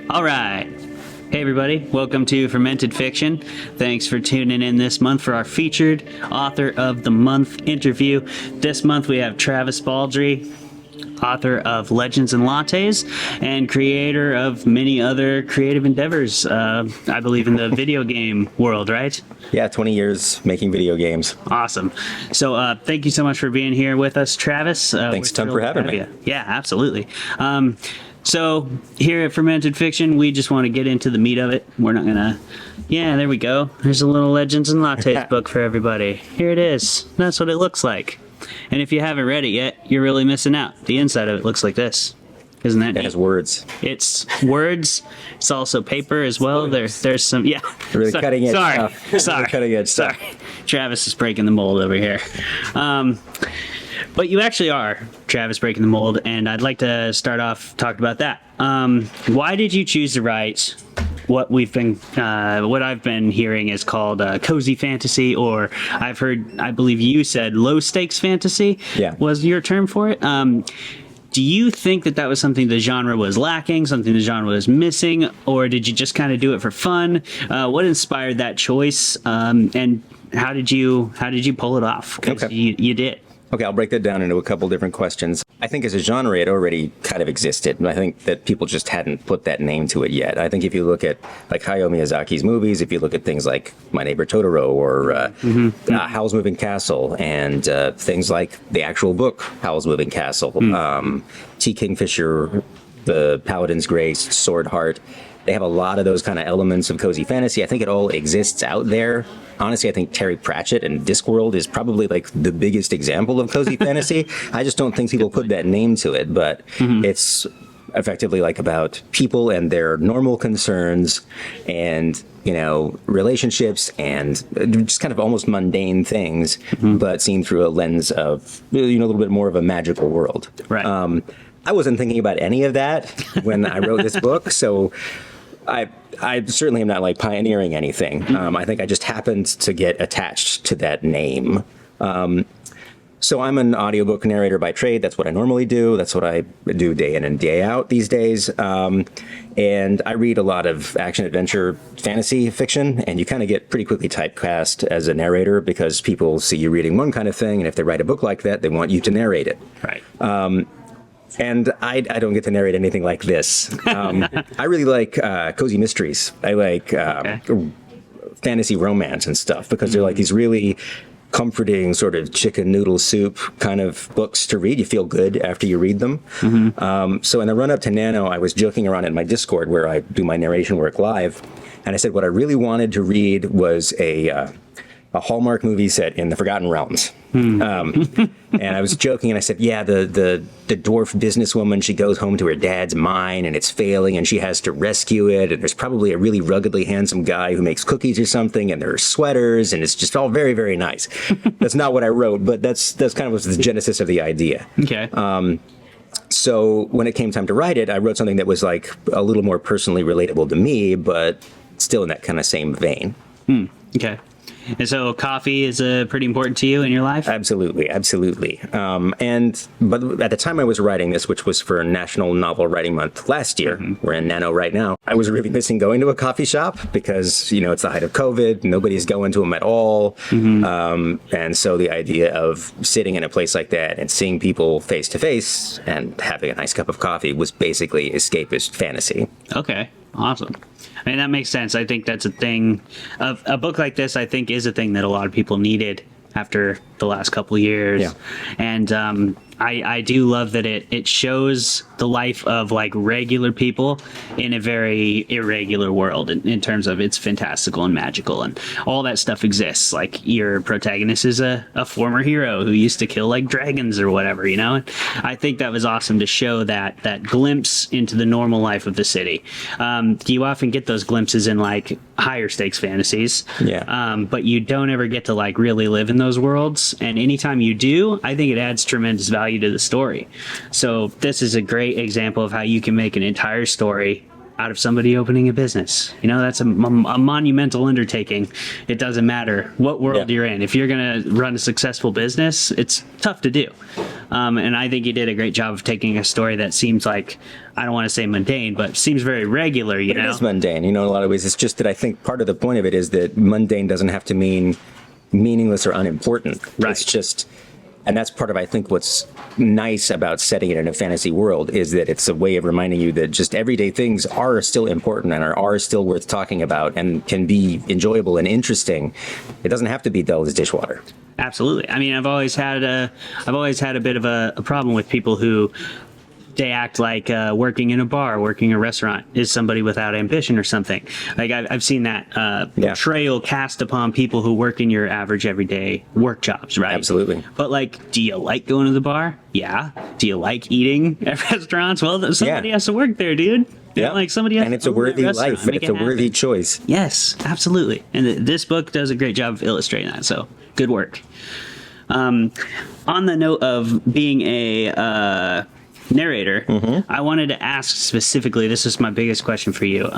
All right. Hey, everybody. Welcome to Fermented Fiction. Thanks for tuning in this month for our featured Author of the Month interview. This month we have Travis Baldree, author of Legends and Lattes and creator of many other creative endeavors, I believe in the video game world, right? Yeah, 20 years making video games. Awesome. So thank you so much for being here with us, Travis. Thanks a ton for having me. Yeah, absolutely. So here at Fermented Fiction, we just want to get into the meat of it. We're not going to... Yeah, there we go. There's a little Legends and Lattes book for everybody. Here it is. That's what it looks like. And if you haven't read it yet, you're really missing out. The inside of it looks like this. Isn't that neat? It has words. It's words. It's also paper as well. There's some... Yeah. Really cutting edge stuff. Sorry. Really cutting edge stuff. Sorry. Travis is breaking the mold over here. But you actually are Travis breaking the mold, and I'd like to start off talking about that. Why did you choose to write what I've been hearing is called cozy fantasy, or I believe you said low stakes fantasy? Yeah. Was your term for it? Do you think that was something the genre was lacking, something the genre was missing, or did you just kind of do it for fun? What inspired that choice, and how did you pull it off? 'Cause Okay. you did. Okay, I'll break that down into a couple different questions. I think as a genre, it already kind of existed, and I think that people just hadn't put that name to it yet. I think if you look at like Hayao Miyazaki's movies, if you look at things like My Neighbor Totoro or Howl's Moving Castle, and things like the actual book Howl's Moving Castle, T. Kingfisher, The Paladin's Grace, Sword Heart, they have a lot of those kind of elements of cozy fantasy. I think it all exists out there. Honestly, I think Terry Pratchett and Discworld is probably like the biggest example of cozy fantasy. I just don't think people put that name to it, but it's effectively like about people and their normal concerns and, relationships and just kind of almost mundane things, but seen through a lens of, a little bit more of a magical world. Right. I wasn't thinking about any of that when I wrote this book, so I certainly am not like pioneering anything. I think I just happened to get attached to that name. So I'm an audiobook narrator by trade. That's what I normally do. That's what I do day in and day out these days. And I read a lot of action-adventure fantasy fiction, and you kind of get pretty quickly typecast as a narrator because people see you reading one kind of thing, and if they write a book like that, they want you to narrate it. Right. And I don't get to narrate anything like this. I really like cozy mysteries. I like fantasy romance and stuff because they're like these really comforting sort of chicken noodle soup kind of books to read. You feel good after you read them. So in the run up to Nano, I was joking around in my Discord where I do my narration work live. And I said what I really wanted to read was a Hallmark movie set in the Forgotten Realms. And I was joking and I said, yeah, the dwarf businesswoman, she goes home to her dad's mine and it's failing and she has to rescue it. And there's probably a really ruggedly handsome guy who makes cookies or something and there are sweaters and it's just all very, very nice. That's not what I wrote, but that's kind of was the genesis of the idea. Okay. So when it came time to write it, I wrote something that was like a little more personally relatable to me, but still in that kind of same vein. Okay. And so coffee is pretty important to you in your life? Absolutely, absolutely. But at the time I was writing this, which was for National Novel Writing Month last year, we're in Nano right now, I was really missing going to a coffee shop because, it's the height of COVID, nobody's going to them at all. And so the idea of sitting in a place like that and seeing people face to face and having a nice cup of coffee was basically escapist fantasy. Okay, awesome. I mean, that makes sense. I think that's a thing. A book like this, I think, is a thing that a lot of people needed after the last couple of years. Yeah. And I do love that it shows the life of like regular people in a very irregular world in terms of it's fantastical and magical and all that stuff exists. Like your protagonist is a former hero who used to kill like dragons or whatever, And I think that was awesome to show that glimpse into the normal life of the city. You often get those glimpses in like higher stakes fantasies. Yeah. But you don't ever get to like really live in those worlds. And anytime you do, I think it adds tremendous value to the story. So this is a great example of how you can make an entire story out of somebody opening a business. You know, that's a monumental undertaking. It doesn't matter what world you're in. If you're going to run a successful business, it's tough to do. And I think you did a great job of taking a story that seems like, I don't want to say mundane, but seems very regular, you know? It is mundane, in a lot of ways. It's just that I think part of the point of it is that mundane doesn't have to mean meaningless or unimportant. Right. It's just, and that's part of, I think, what's nice about setting it in a fantasy world is that it's a way of reminding you that just everyday things are still important and are still worth talking about and can be enjoyable and interesting. It doesn't have to be dull as dishwater. Absolutely. I mean, I've always had a bit of a problem with people who they act like working in a bar, working in a restaurant is somebody without ambition or something. Like I've seen that portrayal cast upon people who work in your average everyday work jobs, right? Absolutely. But like, do you like going to the bar? Yeah. Do you like eating at restaurants? Well, somebody has to work there, dude. Yeah, like somebody has and it's to a worthy life, and it's a worthy choice. Yes, absolutely. And this book does a great job of illustrating that. So good work. On the note of being a narrator, I wanted to ask specifically, this is my biggest question for you.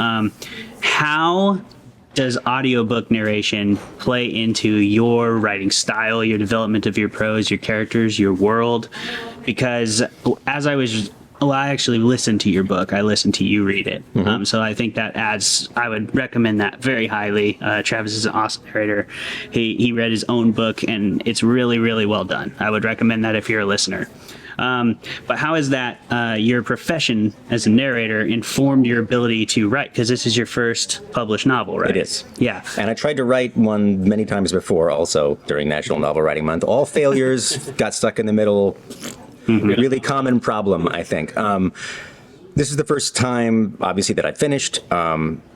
How does audiobook narration play into your writing style, your development of your prose, your characters, your world? Because as I actually listened to your book. I listened to you read it. So I think that I would recommend that very highly. Travis is an awesome narrator. He read his own book, and it's really, really well done. I would recommend that if you're a listener. But how is that your profession as a narrator informed your ability to write? Because this is your first published novel, right? It is. Yeah. And I tried to write one many times before, also during National Novel Writing Month. All failures, got stuck in the middle. Really common problem, I think. This is the first time, obviously, that I finished.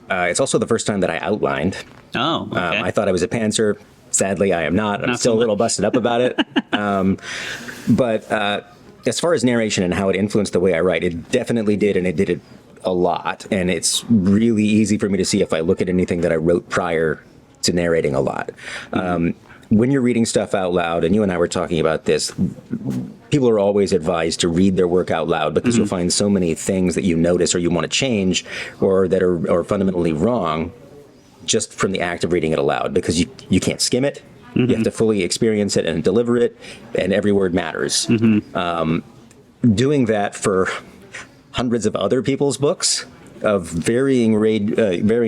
It's also the first time that I outlined. Oh, okay. I thought I was a pantser. Sadly, I am not. I'm still a little busted up about it. But as far as narration and how it influenced the way I write, it definitely did, and it did it a lot. And it's really easy for me to see if I look at anything that I wrote prior to narrating a lot. When you're reading stuff out loud, and you and I were talking about this, people are always advised to read their work out loud because you'll find so many things that you notice or you want to change or that are fundamentally wrong just from the act of reading it aloud, because you can't skim it. You have to fully experience it and deliver it, and every word matters. Doing that for hundreds of other people's books of varying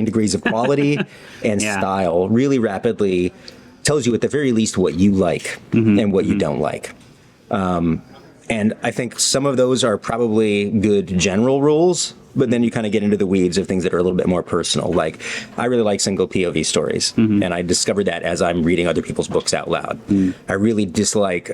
degrees of quality and style really rapidly tells you at the very least what you like and what you don't like. And I think some of those are probably good general rules, but then you kind of get into the weeds of things that are a little bit more personal. Like, I really like single POV stories, and I discovered that as I'm reading other people's books out loud. I really dislike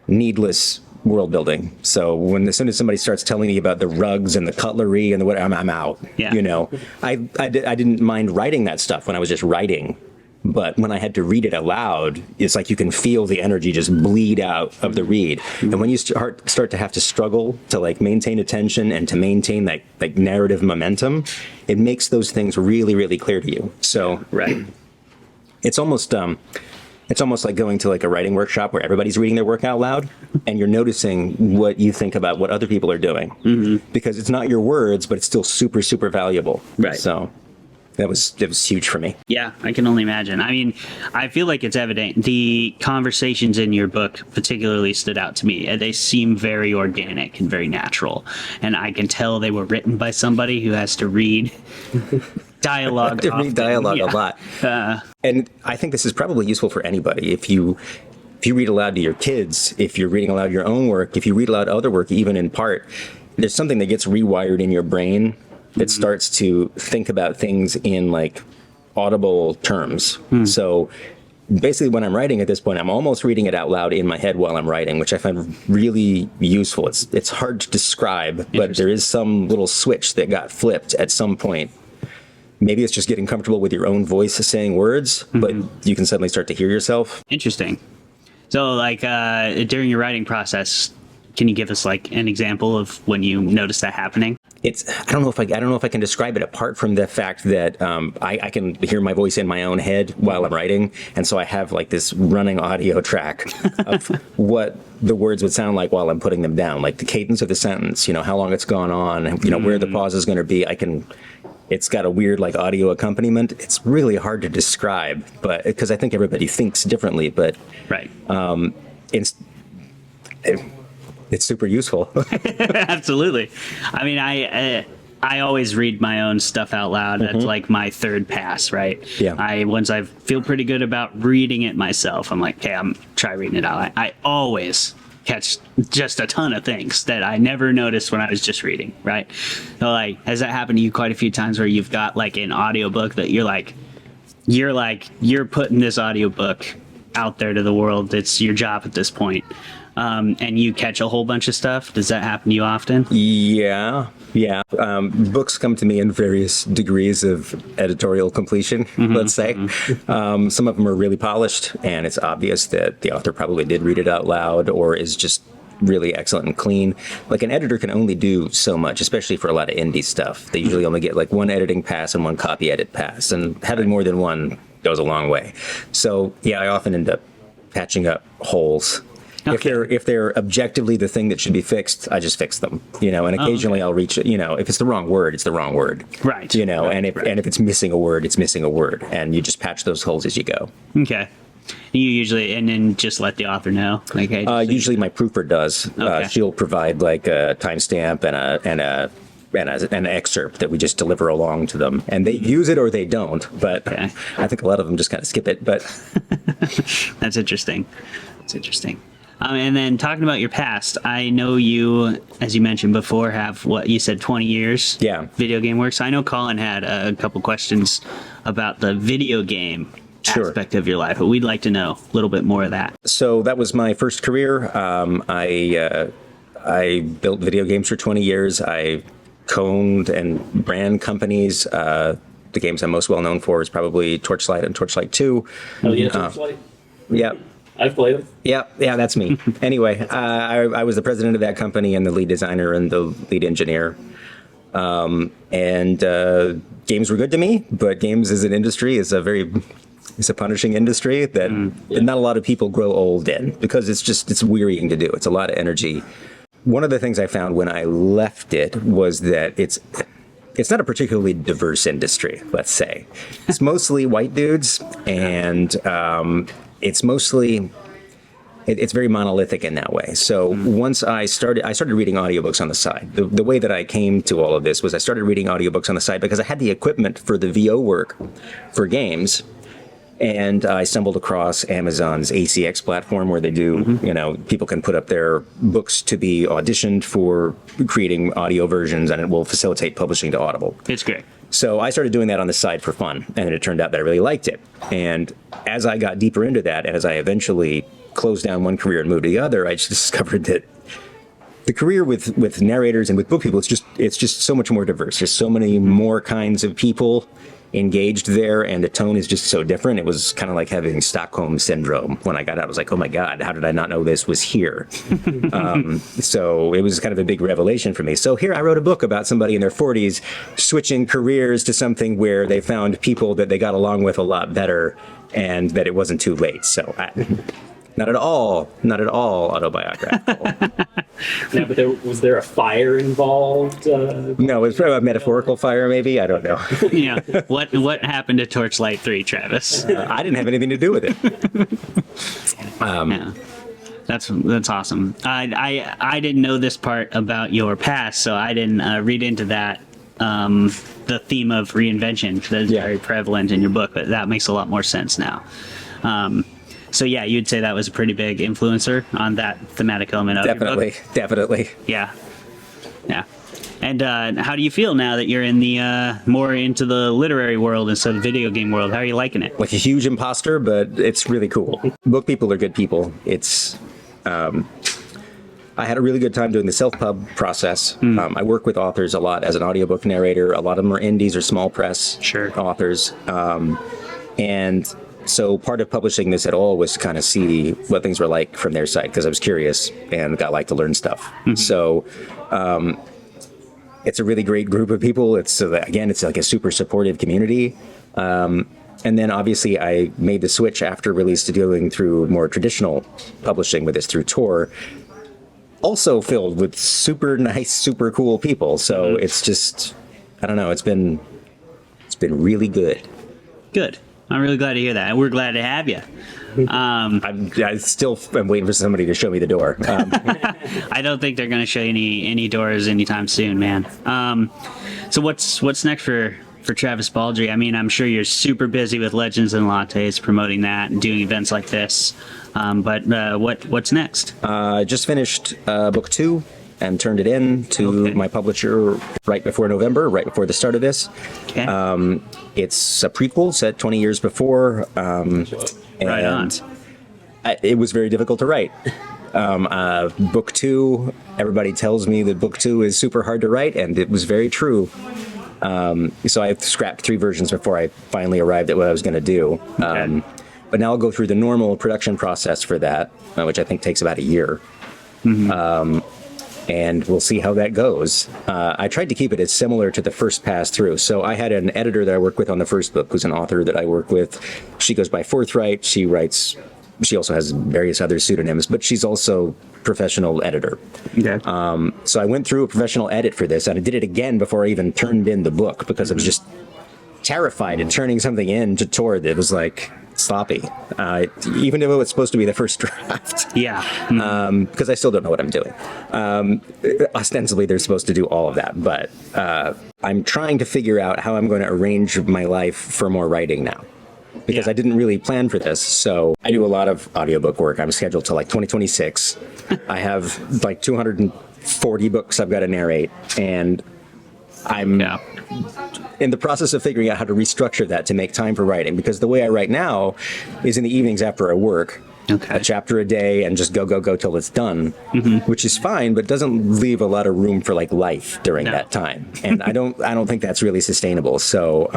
needless world building. So as soon as somebody starts telling me about the rugs and the cutlery and I'm out. Yeah. You know, I didn't mind writing that stuff when I was just writing. But when I had to read it aloud, it's like you can feel the energy just bleed out of the read. And when you start to have to struggle to like maintain attention and to maintain that like narrative momentum, it makes those things really, really clear to you. So it's almost like going to like a writing workshop where everybody's reading their work out loud and you're noticing what you think about what other people are doing. Because it's not your words, but it's still super, super valuable. Right. So it was huge for me. Yeah, I can only imagine. I mean, I feel like it's evident. The conversations in your book particularly stood out to me. They seem very organic and very natural. And I can tell they were written by somebody who has to read dialogue. To read dialogue a lot. And I think this is probably useful for anybody. If you read aloud to your kids, if you're reading aloud your own work, if you read aloud other work, even in part, there's something that gets rewired in your brain that starts to think about things in like audible terms. So basically when I'm writing at this point, I'm almost reading it out loud in my head while I'm writing, which I find really useful. It's hard to describe, but there is some little switch that got flipped at some point. Maybe it's just getting comfortable with your own voice saying words, but you can suddenly start to hear yourself. Interesting. So like during your writing process, can you give us like an example of when you noticed that happening? I don't know if I can describe it apart from the fact that I can hear my voice in my own head while I'm writing, and so I have like this running audio track of what the words would sound like while I'm putting them down, like the cadence of the sentence, how long it's gone on, where the pause is going to be. It's got a weird like audio accompaniment. It's really hard to describe, but because I think everybody thinks differently, but Right. It's super useful. Absolutely. I mean, I always read my own stuff out loud. That's like my third pass, right? Yeah. Once I feel pretty good about reading it myself, I'm like, okay, I'm try reading it out. I always catch just a ton of things that I never noticed when I was just reading, right? So like, has that happened to you quite a few times where you've got like an audiobook that you're putting this audiobook out there to the world. It's your job at this point. And you catch a whole bunch of stuff. Does that happen to you often? Yeah. Books come to me in various degrees of editorial completion, let's say. Some of them are really polished, and it's obvious that the author probably did read it out loud or is just really excellent and clean. Like an editor can only do so much, especially for a lot of indie stuff. They usually only get like one editing pass and one copy edit pass, and having more than one goes a long way. So yeah, I often end up patching up holes. Okay. If they're objectively the thing that should be fixed, I just fix them, and occasionally I'll reach, if it's the wrong word, it's the wrong word. Right. And if it's missing a word, it's missing a word, and you just patch those holes as you go. Okay. You usually, and then just let the author know. Like, hey, usually my proofer does. Okay. She'll provide like a timestamp and an excerpt that we just deliver along to them, and they use it or they don't. But Okay. I think a lot of them just kind of skip it. But That's interesting. And then talking about your past, I know you, as you mentioned before, have what you said, 20 years. Yeah. Video game work. So I know Colin had a couple questions about the video game aspect of your life, but we'd like to know a little bit more of that. So that was my first career. I built video games for 20 years. I co-owned and ran companies. The games I'm most well known for is probably Torchlight and Torchlight 2. Oh, yeah, Torchlight. Yeah. I've played them. Yeah, that's me. Anyway, I was the president of that company and the lead designer and the lead engineer. Games were good to me, but games as an industry is a punishing industry that not a lot of people grow old in, because it's wearying to do. It's a lot of energy. One of the things I found when I left it was that it's not a particularly diverse industry, let's say. It's mostly white dudes, and it's very monolithic in that way. So once I started reading audiobooks on the side. The way that I came to all of this was I started reading audiobooks on the side because I had the equipment for the VO work for games. And I stumbled across Amazon's ACX platform where they do, people can put up their books to be auditioned for creating audio versions, and it will facilitate publishing to Audible. It's great. So I started doing that on the side for fun, and it turned out that I really liked it. And as I got deeper into that, and as I eventually closed down one career and moved to the other, I just discovered that the career with narrators and with book people, it's just so much more diverse. There's so many more kinds of people engaged there, and the tone is just so different. It was kind of like having Stockholm syndrome. When I got out, I was like, oh my God, how did I not know this was here? So it was kind of a big revelation for me. So here I wrote a book about somebody in their 40s switching careers to something where they found people that they got along with a lot better, and that it wasn't too late. So not at all autobiographical. Now, but was there a fire involved? No, it was probably a metaphorical fire, maybe. I don't know. Yeah. What happened to Torchlight 3, Travis? I didn't have anything to do with it. Yeah. That's awesome. I didn't know this part about your past, so I didn't read into that. The theme of reinvention that's very prevalent in your book, but that makes a lot more sense now. So yeah, you'd say that was a pretty big influencer on that thematic element of your book? Definitely. Yeah. And how do you feel now that you're in the more into the literary world instead of the video game world? How are you liking it? Like a huge imposter, but it's really cool. Book people are good people. I had a really good time doing the self-pub process. I work with authors a lot as an audiobook narrator. A lot of them are indies or small press authors. And so part of publishing this at all was to kind of see what things were like from their side, because I was curious and got like to learn stuff. So It's a really great group of people. It's again, it's like a super supportive community. And then obviously I made the switch after release to doing through more traditional publishing with this through Tor, also filled with super nice, super cool people. So it's just, I don't know, it's been really good. Good. I'm really glad to hear that. And we're glad to have you. I still am waiting for somebody to show me the door. I don't think they're going to show you any doors anytime soon, man. So what's next for Travis Baldree? I mean, I'm sure you're super busy with Legends and Lattes, promoting that and doing events like this. But what's next? I just finished book 2 and turned it in to my publisher right before November, right before the start of this. Okay. It's a prequel set 20 years before. Right on. It was very difficult to write. Book 2, everybody tells me that book 2 is super hard to write, and it was very true. So I scrapped 3 versions before I finally arrived at what I was going to do. Okay. But now I'll go through the normal production process for that, which I think takes about a year. And we'll see how that goes. I tried to keep it as similar to the first pass through. So I had an editor that I worked with on the first book, who's an author that I work with. She goes by Forthright. She also has various other pseudonyms, but she's also professional editor. Okay. So I went through a professional edit for this, and I did it again before I even turned in the book because I was just terrified of turning something in to Tor that was like sloppy, even if it was supposed to be the first draft. Yeah. Because I still don't know what I'm doing. Ostensibly, they're supposed to do all of that, but I'm trying to figure out how I'm going to arrange my life for more writing now. Because I didn't really plan for this. So I do a lot of audiobook work. I'm scheduled to like 2026. I have like 240 books I've got to narrate, and I'm in the process of figuring out how to restructure that to make time for writing, because the way I write now is in the evenings after I work, a chapter a day, and just go till it's done, which is fine, but doesn't leave a lot of room for like life during that time. And I don't think that's really sustainable. So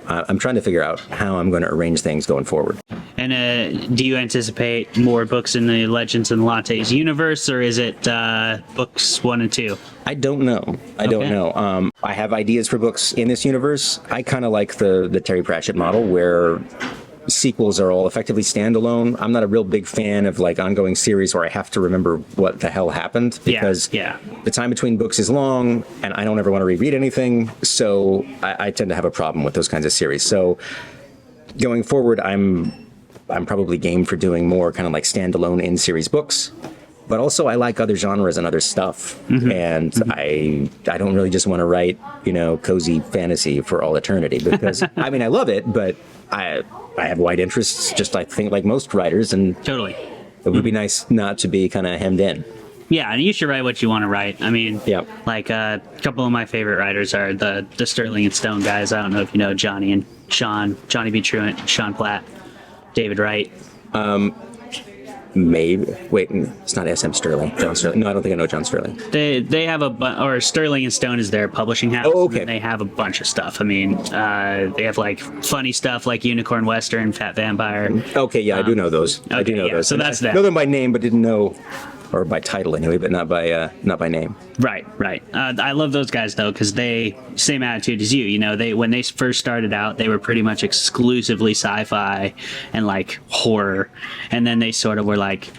I'm trying to figure out how I'm going to arrange things going forward. And do you anticipate more books in the Legends and Lattes universe, or is it books 1 and 2? I don't know. I don't know. I have ideas for books in this universe. I kind of like the Terry Pratchett model where sequels are all effectively standalone. I'm not a real big fan of like ongoing series where I have to remember what the hell happened, because the time between books is long and I don't ever want to reread anything. So I tend to have a problem with those kinds of series. So going forward, I'm probably game for doing more kind of like standalone in-series books. But also I like other genres and other stuff. And I don't really just want to write, cozy fantasy for all eternity, because I mean, I love it, but I have wide interests, just I think like most writers, and Totally. it would be nice not to be kind of hemmed in. Yeah, and you should write what you want to write. I mean, like a couple of my favorite writers are the Sterling and Stone guys. I don't know if you know Johnny and Sean, Johnny B. Truant, Sean Platt, David Wright. Maybe. Wait, it's not S.M. Sterling. John Sterling. No, I don't think I know John Sterling. They have or Sterling and Stone is their publishing house. Oh, okay. And they have a bunch of stuff. I mean, they have like funny stuff like Unicorn Western, Fat Vampire. Okay, yeah, I do know those. I do know those. So that's that. I know them by name, but didn't know, or by title anyway, but not by name. Right. I love those guys though, because they same attitude as you. They when they first started out, they were pretty much exclusively sci-fi and like horror, and then they sort of were like,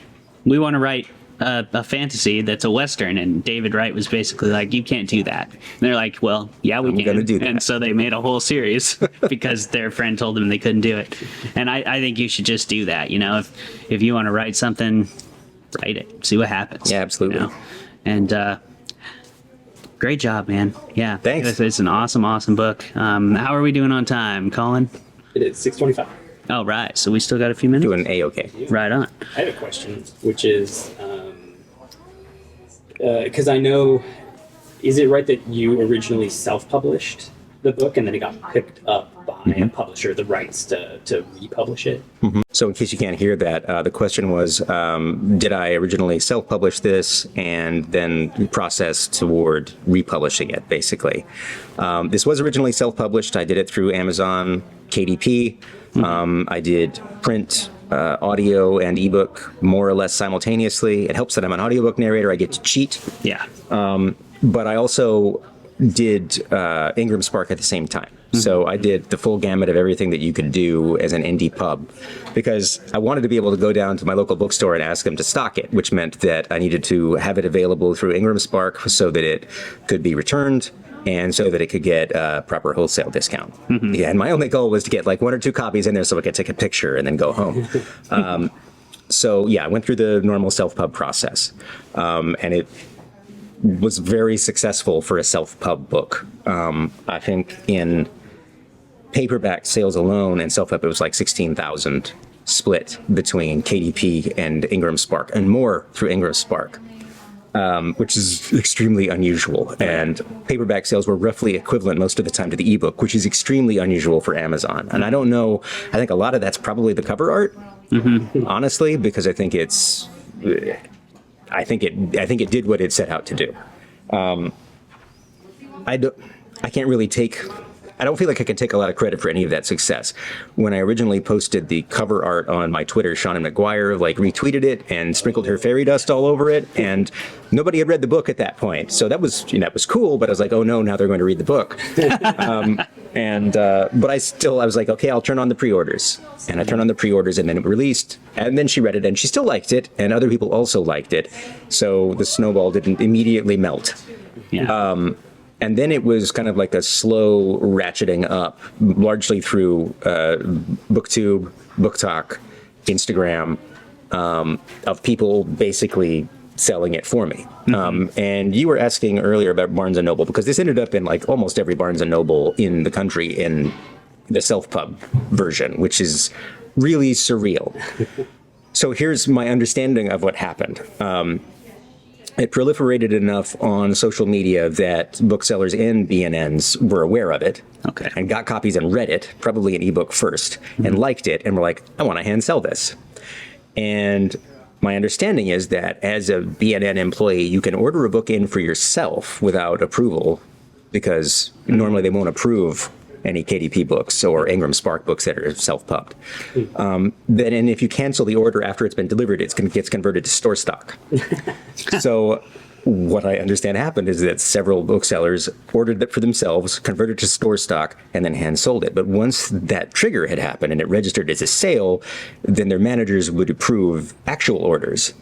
we want to write a fantasy that's a Western, and David Wright was basically like, you can't do that. And they're like, well, yeah, we can. Gonna do that. And so they made a whole series because their friend told them they couldn't do it. And I think you should just do that. If you want to write something, write it, see what happens. Yeah, absolutely. And great job, man. Yeah, thanks. It's an awesome book. How are we doing on time, Colin? It is 6:25. Oh, right. So we still got a few minutes. Doing A-okay. Right on. I have a question, which is, because I know, is it right that you originally self-published the book and then it got picked up by a publisher, the rights to republish it? So in case you can't hear that, the question was, did I originally self-publish this and then process toward republishing it, basically? This was originally self-published. I did it through Amazon KDP. I did print, audio, and ebook more or less simultaneously. It helps that I'm an audiobook narrator. I get to cheat. Yeah. But I also did Ingram Spark at the same time. So I did the full gamut of everything that you could do as an indie pub, because I wanted to be able to go down to my local bookstore and ask them to stock it, which meant that I needed to have it available through Ingram Spark so that it could be returned and so that it could get a proper wholesale discount. Yeah, and my only goal was to get like 1 or 2 copies in there so I could take a picture and then go home. So yeah, I went through the normal self-pub process, and it was very successful for a self-pub book. I think in paperback sales alone and self-pub, it was like 16,000 split between KDP and Ingram Spark, and more through Ingram Spark, which is extremely unusual. And paperback sales were roughly equivalent most of the time to the ebook, which is extremely unusual for Amazon. And I don't know, I think a lot of that's probably the cover art, honestly, because I think it's... I think it did what it set out to do. I don't feel like I can take a lot of credit for any of that success. When I originally posted the cover art on my Twitter, Shauna McGuire retweeted it and sprinkled her fairy dust all over it, and nobody had read the book at that point. So that was cool, but I was like, oh no, now they're going to read the book. But I was like, okay, I'll turn on the pre-orders. And I turned on the pre-orders, and then it released, and then she read it and she still liked it, and other people also liked it. So the snowball didn't immediately melt. Yeah. And then it was kind of like a slow ratcheting up, largely through BookTube, BookTok, Instagram, of people basically selling it for me. And you were asking earlier about Barnes & Noble, because this ended up in like almost every Barnes & Noble in the country in the self-pub version, which is really surreal. So here's my understanding of what happened. It proliferated enough on social media that booksellers and BNNs were aware of it, and got copies and read it, probably an ebook first, and liked it, and were like, I want to hand sell this. And my understanding is that as a BNN employee, you can order a book in for yourself without approval, because normally they won't approve any KDP books or Ingram Spark books that are self-pubbed. And if you cancel the order after it's been delivered, it gets converted to store stock. So what I understand happened is that several booksellers ordered it for themselves, converted to store stock, and then hand sold it. But once that trigger had happened and it registered as a sale, then their managers would approve actual orders.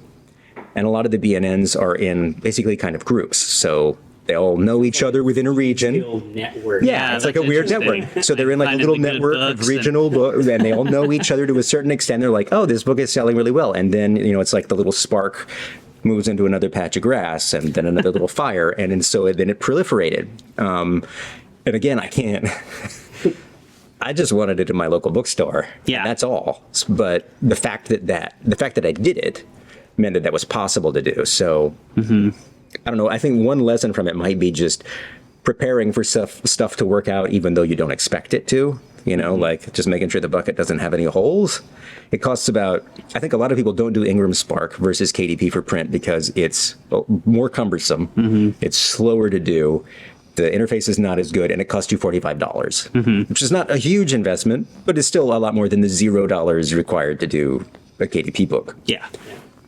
And a lot of the BNNs are in basically kind of groups. So they all know each other within a region. Network. Yeah, it's like a weird network. So they're in like a little network of regional books, and they all know each other to a certain extent. They're like, oh, this book is selling really well. And then, it's like the little spark moves into another patch of grass, and then another little fire. And so then it proliferated. And again, I can't... I just wanted it in my local bookstore. Yeah. That's all. But the fact that I did it meant that was possible to do. So... I don't know. I think one lesson from it might be just preparing for stuff to work out, even though you don't expect it to, like just making sure the bucket doesn't have any holes. It costs about, I think a lot of people don't do Ingram Spark versus KDP for print because it's more cumbersome. It's slower to do. The interface is not as good, and it costs you $45, which is not a huge investment, but it's still a lot more than the $0 required to do a KDP book. Yeah.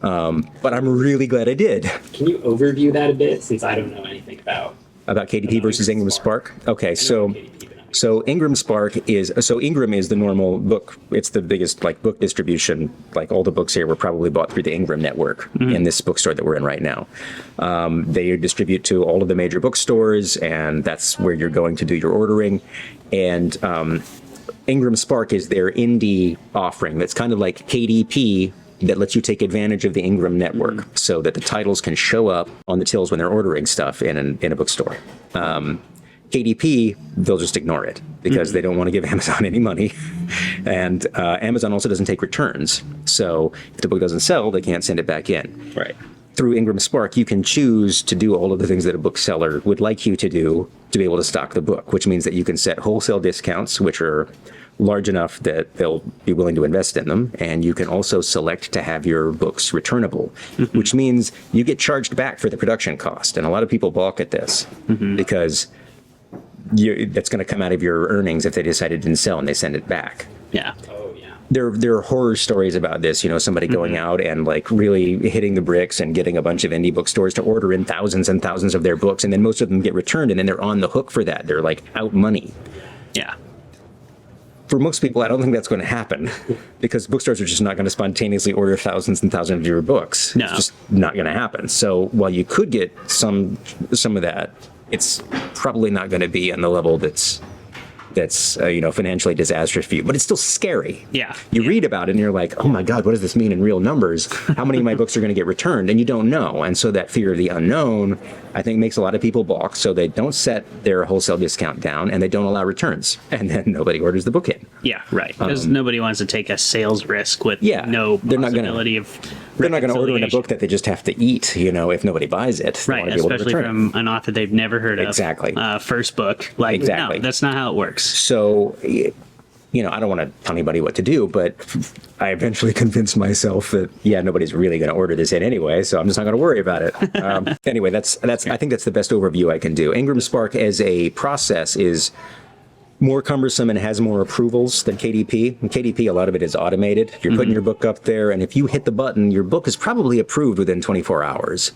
But I'm really glad I did. Can you overview that a bit, since I don't know anything about KDP versus Ingram Spark? Okay, so Ingram Spark is Ingram is the normal book. It's the biggest book distribution. Like all the books here were probably bought through the Ingram network in this bookstore that we're in right now. They distribute to all of the major bookstores, and that's where you're going to do your ordering. And Ingram Spark is their indie offering. That's kind of like KDP, that lets you take advantage of the Ingram network so that the titles can show up on the tills when they're ordering stuff in a bookstore. KDP, they'll just ignore it because they don't want to give Amazon any money. And Amazon also doesn't take returns. So if the book doesn't sell, they can't send it back in. Right. Through Ingram Spark, you can choose to do all of the things that a bookseller would like you to do to be able to stock the book, which means that you can set wholesale discounts, which are large enough that they'll be willing to invest in them. And you can also select to have your books returnable, which means you get charged back for the production cost. And a lot of people balk at this because that's going to come out of your earnings if they decide it didn't sell and they send it back. Yeah. Oh, yeah. there are horror stories about this, somebody going out and like really hitting the bricks and getting a bunch of indie bookstores to order in thousands and thousands of their books, and then most of them get returned, and then they're on the hook for that. They're like out money. Yeah. For most people, I don't think that's going to happen because bookstores are just not going to spontaneously order thousands and thousands of your books. No. It's just not going to happen. So while you could get some of that, it's probably not going to be on the level that's financially disastrous for you, but it's still scary. Yeah. You read about it and you're like, oh my God, what does this mean in real numbers? How many of my books are going to get returned? And you don't know. And so that fear of the unknown, I think, makes a lot of people balk. So they don't set their wholesale discount down and they don't allow returns. And then nobody orders the book in. Yeah, right. Because nobody wants to take a sales risk with no they're not possibility of They're not going to order in a book that they just have to eat, if nobody buys it. They right, want to be able to especially return it. from an author they've never heard of. Exactly. First book. Like, Exactly. no, that's not how it works. So, I don't want to tell anybody what to do, but I eventually convinced myself that, nobody's really going to order this in anyway, so I'm just not going to worry about it. Anyway, that's I think that's the best overview I can do. Ingram Spark as a process is more cumbersome and has more approvals than KDP. In KDP, a lot of it is automated. You're putting your book up there, and if you hit the button, your book is probably approved within 24 hours.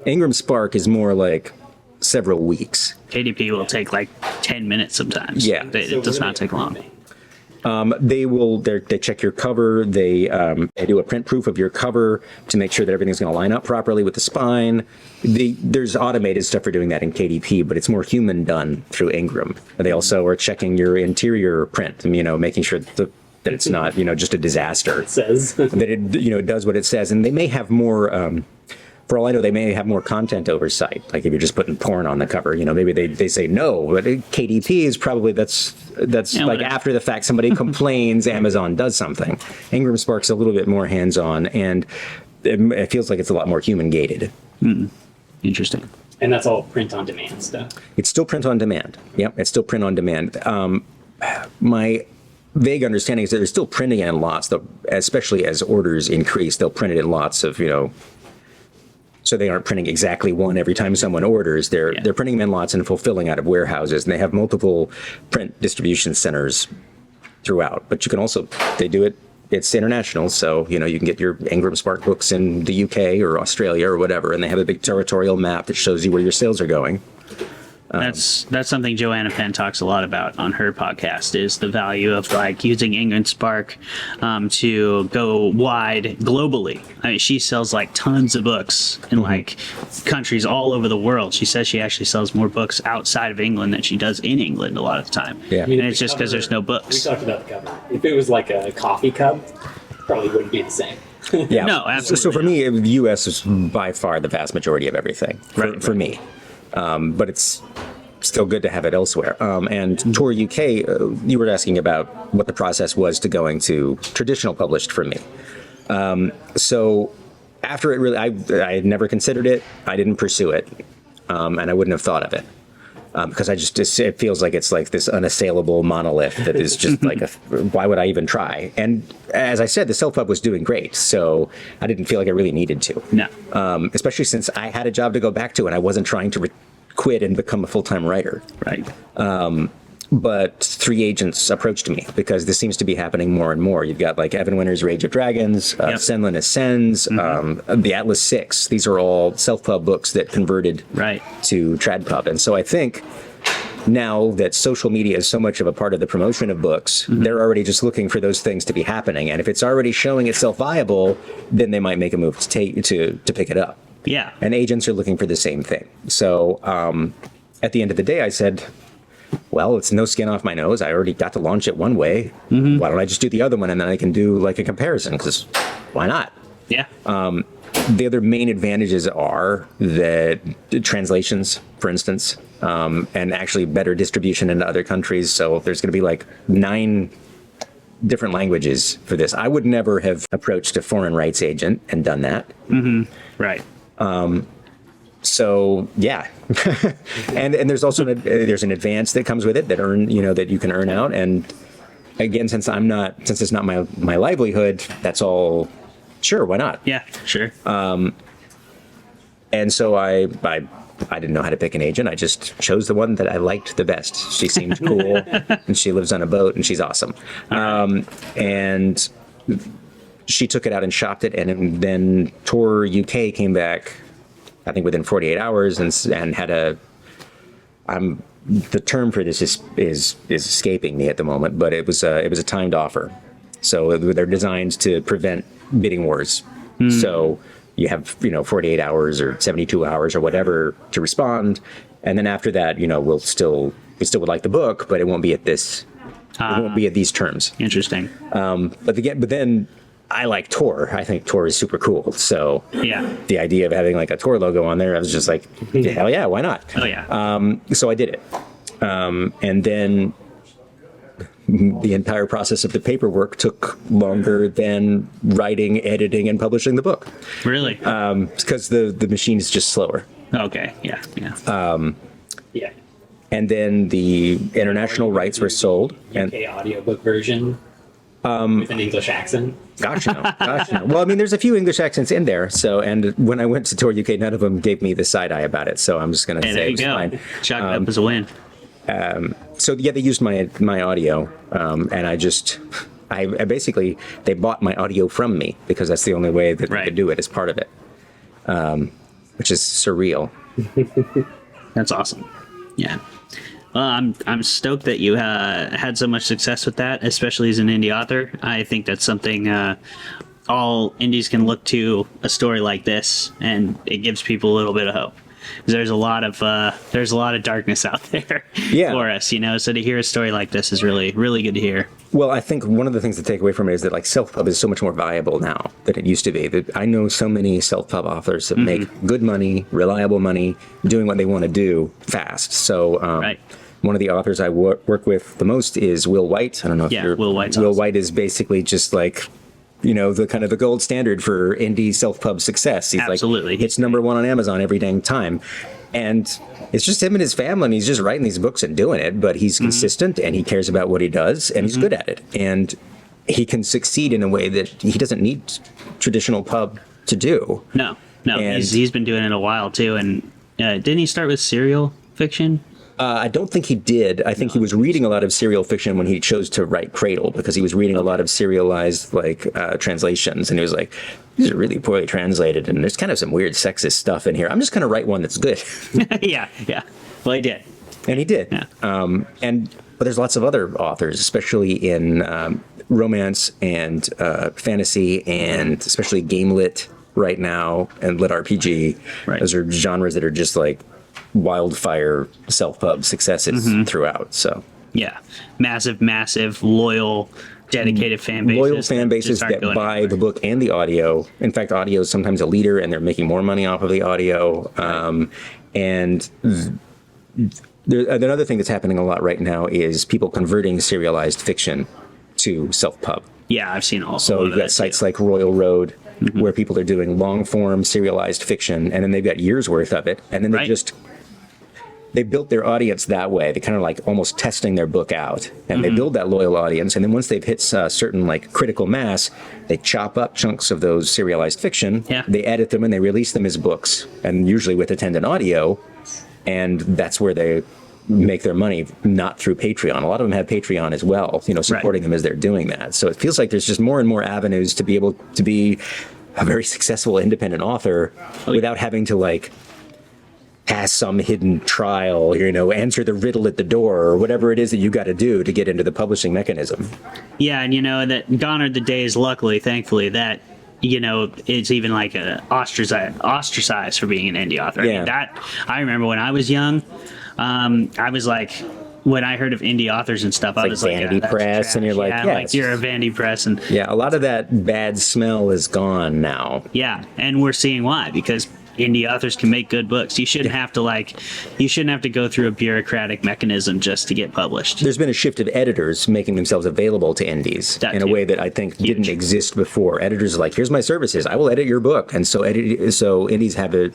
Ingram Spark is more like several weeks. KDP will take like 10 minutes sometimes. Yeah. It does not take long. They check your cover. They do a print proof of your cover to make sure that everything's going to line up properly with the spine. There's automated stuff for doing that in KDP, but it's more human done through Ingram. They also are checking your interior print, making sure that it's not, just a disaster. It says. That it does what it says. And they may have more, for all I know, they may have more content oversight. Like if you're just putting porn on the cover, maybe they say no, but KDP is probably, that's like after the fact, somebody complains, Amazon does something. Ingram Spark's a little bit more hands-on, and it feels like it's a lot more human-gated. Interesting. And that's all print on demand stuff. It's still print on demand. Yep, it's still print on demand. My vague understanding is that they're still printing it in lots, especially as orders increase, they'll print it in lots of, so they aren't printing exactly one every time someone orders. They're printing them in lots and fulfilling out of warehouses, and they have multiple print distribution centers throughout. But you can also, it's international, so you can get your Ingram Spark books in the UK or Australia or whatever, and they have a big territorial map that shows you where your sales are going. That's something Joanna Penn talks a lot about on her podcast, is the value of like using Ingram Spark to go wide globally. I mean, she sells like tons of books in like countries all over the world. She says she actually sells more books outside of England than she does in England a lot of the time. Yeah. And it's just because there's no books. We talked about the cover. If it was like a coffee cup, probably wouldn't be the same. Yeah. No, absolutely. So for me, the U.S. is by far the vast majority of everything for me. But it's still good to have it elsewhere. And Tor UK, you were asking about what the process was to going to traditional published for me. So after it really, I had never considered it. I didn't pursue it. And I wouldn't have thought of it. Because it feels like it's like this unassailable monolith that is just like, why would I even try? And as I said, the self-pub was doing great. So I didn't feel like I really needed to. No. Especially since I had a job to go back to and I wasn't trying to quit and become a full-time writer. Right. But 3 agents approached me because this seems to be happening more and more. You've got like Evan Winter's Rage of Dragons, Senlin Ascends, the Atlas 6. These are all self-pub books that converted to TradPub. And so I think now that social media is so much of a part of the promotion of books, they're already just looking for those things to be happening. And if it's already showing itself viable, then they might make a move to pick it up. Yeah. And agents are looking for the same thing. So at the end of the day, I said, well, it's no skin off my nose. I already got to launch it one way. Why don't I just do the other one and then I can do like a comparison? Because why not? Yeah. The other main advantages are that translations, for instance, and actually better distribution into other countries. So there's going to be like 9 different languages for this. I would never have approached a foreign rights agent and done that. Right. So yeah, and there's also there's an advance that comes with it that that you can earn out. And again, since it's not my livelihood, that's all. Sure, why not? Yeah, sure. And so I didn't know how to pick an agent. I just chose the one that I liked the best. She seemed cool, and she lives on a boat, and she's awesome. And she took it out and shopped it, and then Tor UK came back, I think within 48 hours, and had a. The term for this is escaping me at the moment, but it was a timed offer. So they're designed to prevent bidding wars. So you have 48 hours or 72 hours or whatever to respond, and then after that, we still would like the book, but it won't be at this. It won't be at these terms. Interesting. But then I like Tor. I think Tor is super cool. So Yeah. the idea of having like a Tor logo on there, I was just like, hell yeah, why not? Oh yeah. So I did it. And then the entire process of the paperwork took longer than writing, editing, and publishing the book. Really? Because the machine is just slower. Okay. Yeah. Yeah. Yeah. And then the international rights were sold. And UK audiobook version with an English accent. Gosh, no. Well, I mean, there's a few English accents in there. So, and when I went to Tor UK, none of them gave me the side eye about it. So I'm just going to Hey, say there it you was go. fine. Chalk it up as a win. So yeah, they used my audio, and I basically, they bought my audio from me because that's the only way that they could do it as part of it, which is surreal. That's awesome. Yeah. Well, I'm stoked that you had so much success with that, especially as an indie author. I think that's something all indies can look to, a story like this, and it gives people a little bit of hope. 'Cause there's a lot of darkness out there for us, So to hear a story like this is really, really good to hear. Well, I think one of the things to take away from it is that like self-pub is so much more viable now than it used to be. That I know so many self-pub authors that make good money, reliable money, doing what they want to do fast. So one of the authors I work with the most is Will White. I don't know if Will White's Will awesome. White is basically just like, the kind of the gold standard for indie self-pub success. He's Absolutely. Like, it's number one on Amazon every dang time. And it's just him and his family, and he's just writing these books and doing it, but he's consistent and he cares about what he does and he's good at it. And he can succeed in a way that he doesn't need traditional pub to do. No, And- he's been doing it a while too. And didn't he start with serial fiction? I don't think he did. I think he was reading a lot of serial fiction when he chose to write Cradle, because he was reading a lot of serialized translations, and he was like, these are really poorly translated, and there's kind of some weird sexist stuff in here. I'm just going to write one that's good. Yeah. Well, he did. And he did. Yeah. But there's lots of other authors, especially in romance and fantasy, and especially game lit right now, and lit RPG. Right. Those are genres that are just like wildfire self-pub successes throughout. So Yeah. Massive, loyal, dedicated fan bases. loyal fan bases just aren't that going buy anywhere. the book and the audio. In fact, audio is sometimes a leader, and they're making more money off of the audio. And another thing that's happening a lot right now is people converting serialized fiction to self-pub. Yeah, I've seen all. So you've got sites like Royal Road, where people are doing long-form serialized fiction, and then they've got years worth of it, and then they built their audience that way. They kind of like almost testing their book out, and they build that loyal audience. And then once they've hit certain like critical mass, they chop up chunks of those serialized fiction. Yeah. They edit them and they release them as books, and usually with attendant audio. And that's where they make their money, not through Patreon. A lot of them have Patreon as well, supporting them as they're doing that. So it feels like there's just more and more avenues to be able to be a very successful independent author without having to like pass some hidden trial, answer the riddle at the door, or whatever it is that you got to do to get into the publishing mechanism. Yeah, and that gone are the days, luckily, thankfully, that it's even like a ostracized for being an indie author. Yeah. I remember when I was young, I was like, when I heard of indie authors and stuff, I like was like, Vanity that's Press, trash. and you're like, yeah, like you're a Vanity Press, and yeah, a lot of that bad smell is gone now. yeah, and we're seeing why, because indie authors can make good books. You shouldn't have to go through a bureaucratic mechanism just to get published. There's been a shift of editors making themselves available to indies in a way that I think didn't exist before. Editors are like, here's my services, I will edit your book. And so indies have a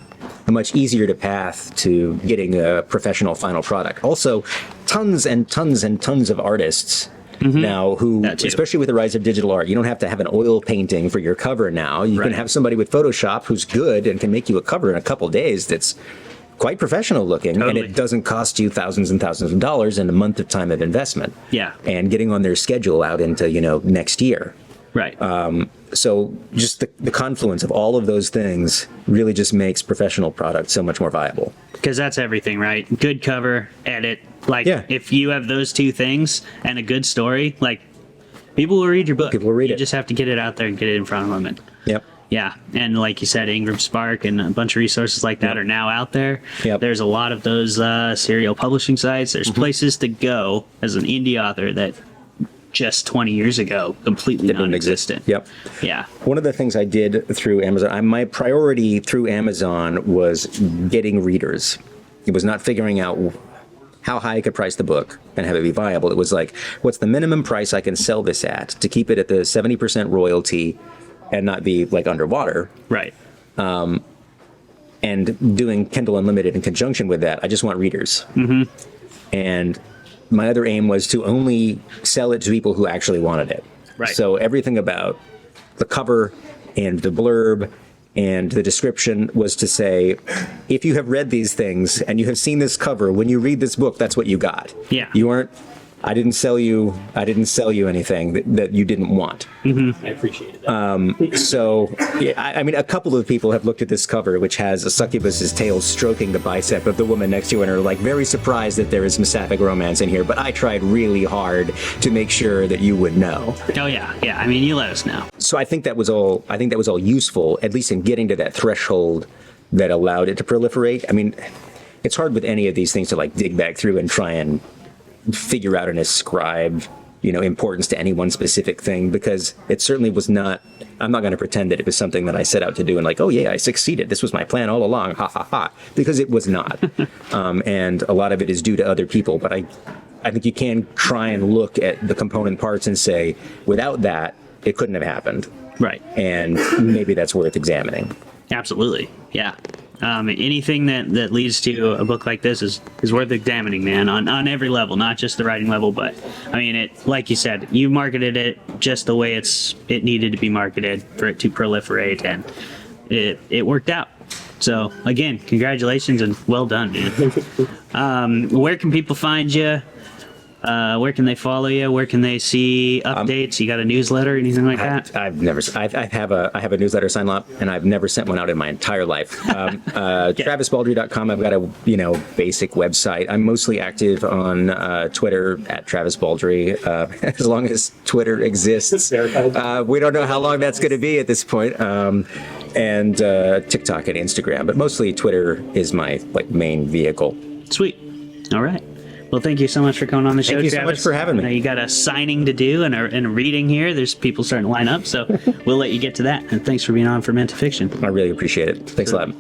much easier path to getting a professional final product. Also, tons and tons and tons of artists now who, especially with the rise of digital art, you don't have to have an oil painting for your cover now. You can have somebody with Photoshop who's good and can make you a cover in a couple days that's quite professional looking, and it doesn't cost you thousands and thousands of dollars in a month of time of investment. Yeah. And getting on their schedule out into, next year. Right. So just the confluence of all of those things really just makes professional product so much more viable. Because that's everything, right? Good cover, edit. Like, Yeah. if you have those two things and a good story, like, people will read your book. People will read you it. just have to get it out there and get it in front of them. And Yep. yeah, and like you said, Ingram Spark and a bunch of resources like that Yep. are now out there. Yep. There's a lot of those serial publishing sites. There's places to go as an indie author that just 20 years ago completely Didn't exist. non-existent. Yep. Yeah. One of the things I did through Amazon, my priority through Amazon was getting readers. It was not figuring out how high I could price the book and have it be viable. It was like, what's the minimum price I can sell this at to keep it at the 70% royalty and not be like underwater. Right. And doing Kindle Unlimited in conjunction with that, I just want readers. Mm-hmm. And my other aim was to only sell it to people who actually wanted it. Right. So everything about the cover and the blurb and the description was to say, if you have read these things and you have seen this cover, when you read this book, that's what you got. Yeah. You aren't. I didn't sell you anything that you didn't want. I appreciated that. So, yeah, I mean, a couple of people have looked at this cover, which has a succubus's tail stroking the bicep of the woman next to it, and are like very surprised that there is some sapphic romance in here. But I tried really hard to make sure that you would know. Oh, yeah. Yeah. I mean, you let us know. So I think that was all. I think that was all useful, at least in getting to that threshold that allowed it to proliferate. I mean, it's hard with any of these things to like dig back through and try and figure out and ascribe, importance to any one specific thing, because it certainly was not. I'm not going to pretend that it was something that I set out to do and like, oh yeah, I succeeded. This was my plan all along. Ha ha ha. Because it was not. And a lot of it is due to other people. But I think you can try and look at the component parts and say, without that, it couldn't have happened. Right. And maybe that's worth examining. Absolutely. Yeah. Anything that leads to a book like this is worth examining, man, on every level, not just the writing level, but I mean, it, like you said, you marketed it just the way it needed to be marketed for it to proliferate, and it worked out. So again, congratulations and well done, man. Where can people find you? Where can they follow you? Where can they see updates? You got a newsletter, anything like that? I've never. I have a newsletter sign up, and I've never sent one out in my entire life. TravisBaldree.com. I've got a basic website. I'm mostly active on Twitter at Travis Baldree. As long as Twitter exists, we don't know how long that's going to be at this point. And TikTok and Instagram, but mostly Twitter is my main vehicle. Sweet. All right. Well, thank you so much for coming on the show, Thank you Travis. so much for having me. You got a signing to do and a reading here. There's people starting to line up, so we'll let you get to that. And thanks for being on Fermented Fiction. I really appreciate it. Thanks a lot.